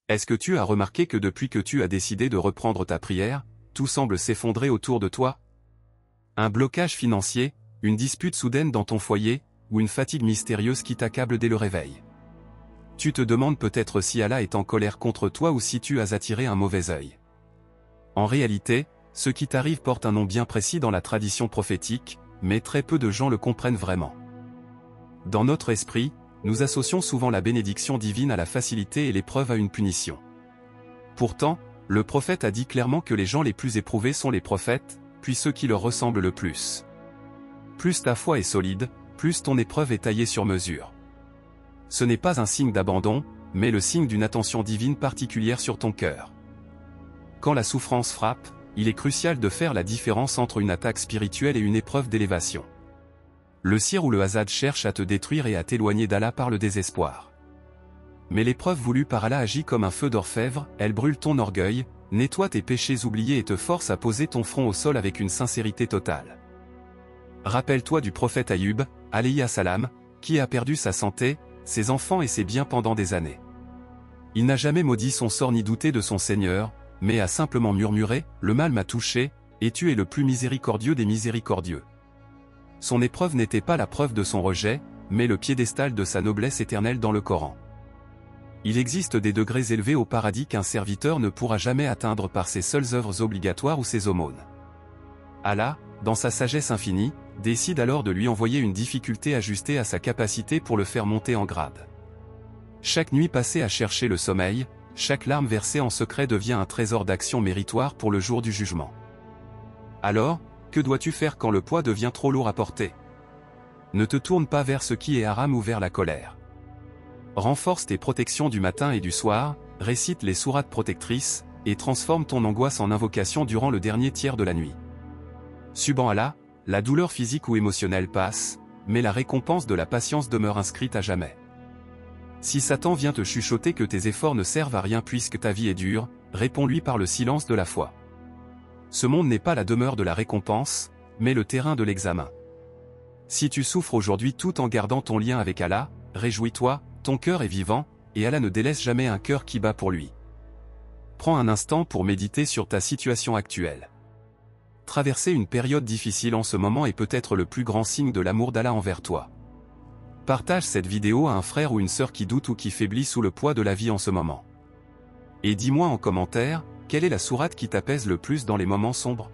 Est-ce que tu as remarqué que depuis que tu as décidé de reprendre ta prière, tout semble s'effondrer autour de toi? Un blocage financier, une dispute soudaine dans ton foyer, ou une fatigue mystérieuse qui t'accable dès le réveil. Tu te demandes peut-être si Allah est en colère contre toi ou si tu as attiré un mauvais œil. En réalité, ce qui t'arrive porte un nom bien précis dans la tradition prophétique, mais très peu de gens le comprennent vraiment. Dans notre esprit, nous associons souvent la bénédiction divine à la facilité et l'épreuve à une punition. Pourtant, le prophète a dit clairement que les gens les plus éprouvés sont les prophètes, puis ceux qui leur ressemblent le plus. Plus ta foi est solide, plus ton épreuve est taillée sur mesure. Ce n'est pas un signe d'abandon, mais le signe d'une attention divine particulière sur ton cœur. Quand la souffrance frappe, il est crucial de faire la différence entre une attaque spirituelle et une épreuve d'élévation. Le sir ou le hasad cherche à te détruire et à t'éloigner d'Allah par le désespoir. Mais l'épreuve voulue par Allah agit comme un feu d'orfèvre, elle brûle ton orgueil, nettoie tes péchés oubliés et te force à poser ton front au sol avec une sincérité totale. Rappelle-toi du prophète Ayyub, alayhi salam, qui a perdu sa santé, ses enfants et ses biens pendant des années. Il n'a jamais maudit son sort ni douté de son Seigneur, mais a simplement murmuré, « Le mal m'a touché, et tu es le plus miséricordieux des miséricordieux. » Son épreuve n'était pas la preuve de son rejet, mais le piédestal de sa noblesse éternelle dans le Coran. Il existe des degrés élevés au paradis qu'un serviteur ne pourra jamais atteindre par ses seules œuvres obligatoires ou ses aumônes. Allah, dans sa sagesse infinie, décide alors de lui envoyer une difficulté ajustée à sa capacité pour le faire monter en grade. Chaque nuit passée à chercher le sommeil, chaque larme versée en secret devient un trésor d'action méritoire pour le jour du jugement. Alors, que dois-tu faire quand le poids devient trop lourd à porter? Ne te tourne pas vers ce qui est haram ou vers la colère. Renforce tes protections du matin et du soir, récite les sourates protectrices, et transforme ton angoisse en invocation durant le dernier tiers de la nuit. Subhan Allah, la douleur physique ou émotionnelle passe, mais la récompense de la patience demeure inscrite à jamais. Si Satan vient te chuchoter que tes efforts ne servent à rien puisque ta vie est dure, réponds-lui par le silence de la foi. Ce monde n'est pas la demeure de la récompense, mais le terrain de l'examen. Si tu souffres aujourd'hui tout en gardant ton lien avec Allah, réjouis-toi, ton cœur est vivant, et Allah ne délaisse jamais un cœur qui bat pour lui. Prends un instant pour méditer sur ta situation actuelle. Traverser une période difficile en ce moment est peut-être le plus grand signe de l'amour d'Allah envers toi. Partage cette vidéo à un frère ou une sœur qui doute ou qui faiblit sous le poids de la vie en ce moment. Et dis-moi en commentaire, quelle est la sourate qui t'apaise le plus dans les moments sombres?